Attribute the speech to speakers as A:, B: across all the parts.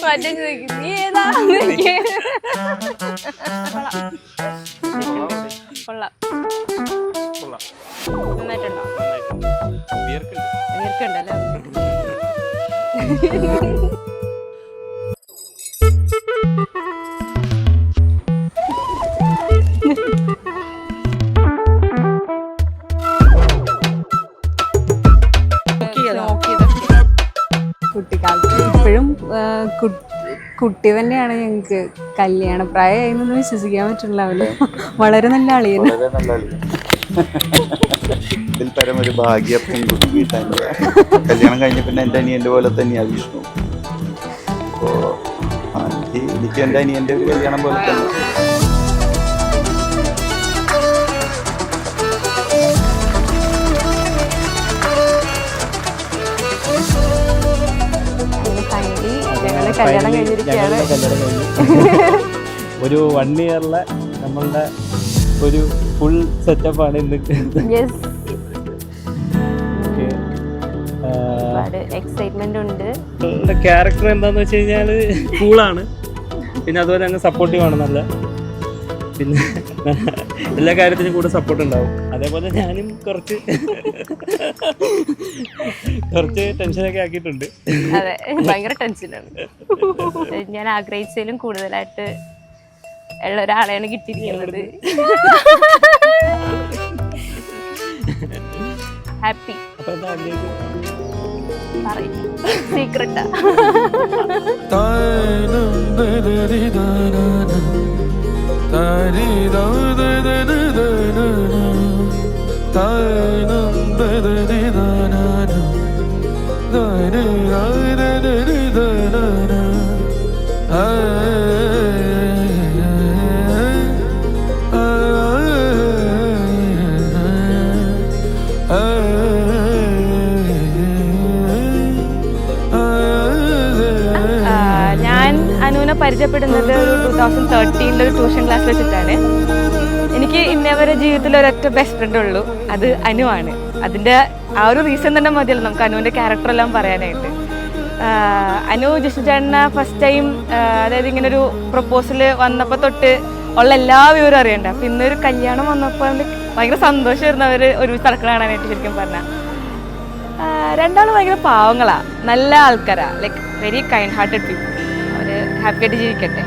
A: മറ്റേ നീ ഏതാ കൊള്ളാം. നന്നായിട്ടുണ്ടോ? വീർക്കുണ്ടല്ലോ.
B: കുട്ടിക്കാലത്ത് ഇപ്പോഴും കുട്ടി തന്നെയാണ് ഞങ്ങൾക്ക്. കല്യാണപ്രായമായിരുന്നൊന്നും വിശ്വസിക്കാൻ പറ്റുന്നില്ല. വളരെ നല്ല അളിയൻ.
C: ഇതിൽ പരം ഒരു ഭാഗ്യം കിട്ടാൻ. കല്യാണം കഴിഞ്ഞ പിന്നെ എൻ്റെ അനിയൻ്റെ പോലെ തന്നെയാണ് വിഷ്ണു. അപ്പോൾ എനിക്ക് എൻ്റെ അനിയൻ്റെ ഒരു കല്യാണം പോലെ തന്നെ.
B: കല്യാണം കഴിഞ്ഞിരിക്കുകയാണ്.
D: ഒരു 1 ഇയറിലെ നമ്മളുടെ ഒരു ഫുൾ സെറ്റപ്പാണ് ഇന്ന്.
A: എക്സൈറ്റ്മെന്റ് ഉണ്ട്.
D: ക്യാരക്ടർ എന്താന്ന് വെച്ച് കഴിഞ്ഞാല് കൂളാണ്, പിന്നെ അതുപോലെ അങ്ങ് സപ്പോർട്ടീവാണ് നല്ല, പിന്നെ എല്ലാ കാര്യത്തിനും കൂടെ സപ്പോർട്ട് ഉണ്ടാവും. അതേപോലെ ഞാനും കുറച്ച് ടെൻഷനൊക്കെ ആക്കിയിട്ടുണ്ട്.
A: അതെ, ഭയങ്കര ടെൻഷനാണ്. ഞാൻ ആഗ്രഹിച്ചതിലും കൂടുതലായിട്ട് ഉള്ള ഒരാളെയാണ് കിട്ടിയിരിക്കുന്നത്. ഹാപ്പി. സീക്രട്ടാ. ഞാൻ അനുവിനെ പരിചയപ്പെടുന്നത് ഒരു 2013 ഒരു ട്യൂഷൻ ക്ലാസ് വെച്ചിട്ടാണ്. എനിക്ക് ഇന്നേവരെ ജീവിതത്തിൽ ഒരൊറ്റ ബെസ്റ്റ് ഫ്രണ്ട് ഉള്ളൂ, അത് അനുവാണ്. അതിൻ്റെ ആ ഒരു റീസൺ തന്നെ മതിയല്ലോ നമുക്ക് അനുവിൻ്റെ ക്യാരക്ടറെല്ലാം പറയാനായിട്ട്. അനു ജിഷ്ണു ചേട്ടനെ ഫസ്റ്റ് ടൈം, അതായത് ഇങ്ങനൊരു പ്രപ്പോസൽ വന്നപ്പോൾ തൊട്ട് ഉള്ള എല്ലാ വിവരം അറിയണ്ട. അപ്പം ഇന്നൊരു കല്യാണം വന്നപ്പോൾ ഭയങ്കര സന്തോഷമായിരുന്നു അവർ ഒരുമിച്ച് നടക്കണം കാണാനായിട്ട്. ശരിക്കും പറഞ്ഞാൽ രണ്ടാളും ഭയങ്കര പാവങ്ങളാണ്, നല്ല ആൾക്കാരാണ്, like very kind hearted people. അവർ ഹാപ്പി ആയിട്ട് ജീവിക്കട്ടെ.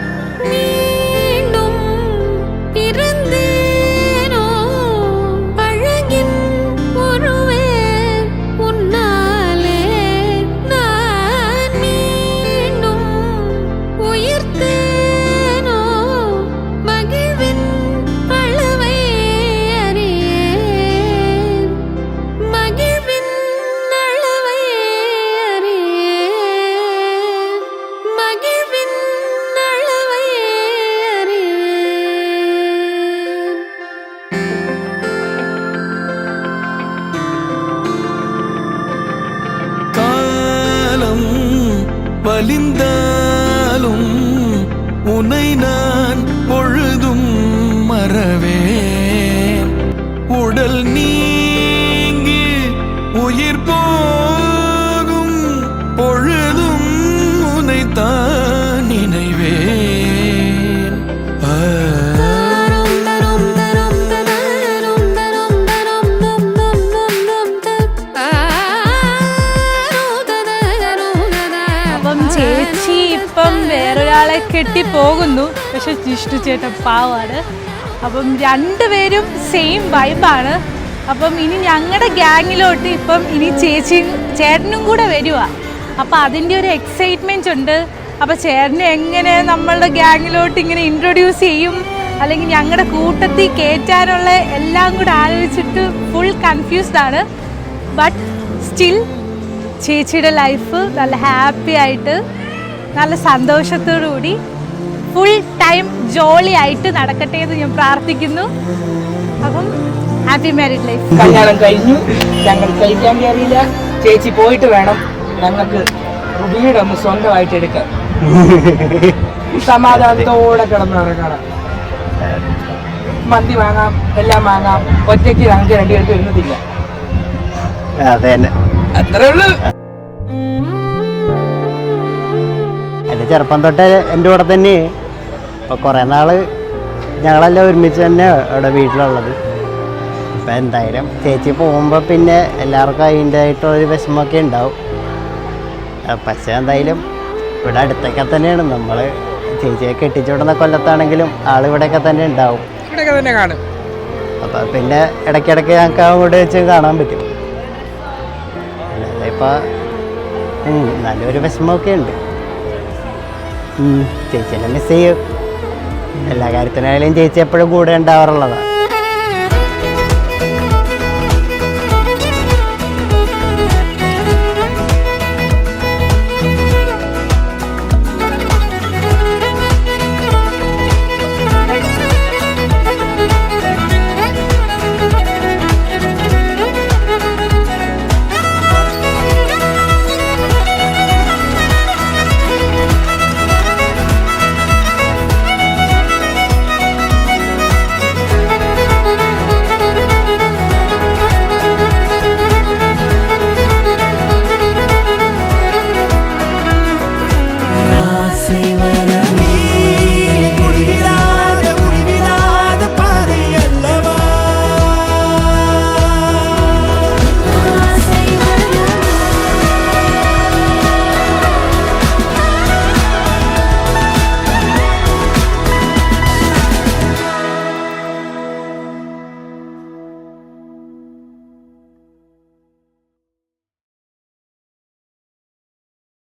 E: வலிந்தாலும் உன்னை நான் பொழுதும் மறவேன். உடல் நீங்கி உயிர் போகும் பொழுதும் உன்னை தான் நினைவேன்.
B: ചേച്ചി ഇപ്പം വേറൊരാളെ കെട്ടിപ്പോകുന്നു, പക്ഷെ ജിഷ്ണു ചേട്ടൻ പാവാണ്. അപ്പം രണ്ടുപേരും സെയിം വൈബാണ്. അപ്പം ഇനി ഞങ്ങളുടെ ഗ്യാങ്ങിലോട്ട് ഇപ്പം ഇനി ചേട്ടനും കൂടെ വരുക. അപ്പം അതിൻ്റെ ഒരു എക്സൈറ്റ്മെൻറ്റ് ഉണ്ട്. അപ്പം ചേട്ടനെ എങ്ങനെ നമ്മളുടെ ഗ്യാങ്ങിലോട്ട് ഇങ്ങനെ ഇൻട്രൊഡ്യൂസ് ചെയ്യും, അല്ലെങ്കിൽ ഞങ്ങളുടെ കൂട്ടത്തിൽ കയറ്റാനുള്ള എല്ലാം കൂടെ ആലോചിച്ചിട്ട് ഫുൾ കൺഫ്യൂസ്ഡ് ആണ്. ബട്ട് സ്റ്റിൽ ചേച്ചിയുടെ ലൈഫ് നല്ല ഹാപ്പി ആയിട്ട് നല്ല സന്തോഷത്തോടു കൂടി ഫുൾ ടൈം ജോളി ആയിട്ട് നടക്കട്ടെ എന്ന് ഞാൻ പ്രാർത്ഥിക്കുന്നു. അപ്പം ഹാപ്പി മാരീഡ് ലൈഫ്.
F: കല്യാണം കഴിഞ്ഞു, ഞങ്ങൾ കഴിക്കാൻ കയറിയില്ല. ചേച്ചി പോയിട്ട് വേണം ഞങ്ങൾക്ക് വീടൊന്ന് സ്വന്തമായിട്ട് എടുക്കാൻ. സമാധാനത്തോടെ കിടന്നിറങ്ങണം. മന്തി വാങ്ങാം, എല്ലാം വാങ്ങാം. ഒറ്റയ്ക്ക് ഞങ്ങൾക്ക് രണ്ടുപേർക്ക് വരുന്നതില്ല.
D: അതെ,
F: അത്രേ ഉള്ളൂ.
G: ചെറുപ്പം തൊട്ടേ എൻ്റെ കൂടെ തന്നെ. അപ്പോൾ കുറേ നാൾ ഞങ്ങളെല്ലാം ഒരുമിച്ച് തന്നെ ഇവിടെ വീട്ടിലുള്ളത്. ഇപ്പം എന്തായാലും ചേച്ചി പോകുമ്പോൾ പിന്നെ എല്ലാവർക്കും അതിൻ്റെതായിട്ടുള്ളൊരു വിഷമമൊക്കെ ഉണ്ടാവും. പക്ഷേ എന്തായാലും ഇവിടെ അടുത്തൊക്കെ തന്നെയാണ് നമ്മൾ. ചേച്ചിയെ കെട്ടിച്ചുവിടുന്ന കൊല്ലത്താണെങ്കിലും ആളിവിടെയൊക്കെ തന്നെ ഉണ്ടാവും.
F: ഇവിടെയൊക്കെ തന്നെ കാണും.
G: അപ്പോൾ പിന്നെ ഇടയ്ക്കിടയ്ക്ക് ഞങ്ങൾക്ക് അങ്ങോട്ട് വെച്ച് കാണാൻ പറ്റും. അല്ലാതെ ഇപ്പോൾ നല്ലൊരു വിഷമമൊക്കെ ഉണ്ട്. ചേച്ചിയെല്ലാം മിസ് ചെയ്യും. എല്ലാ കാര്യത്തിനായാലും ചേച്ചി എപ്പോഴും കൂടെ ഉണ്ടാവാറുള്ളതാണ്.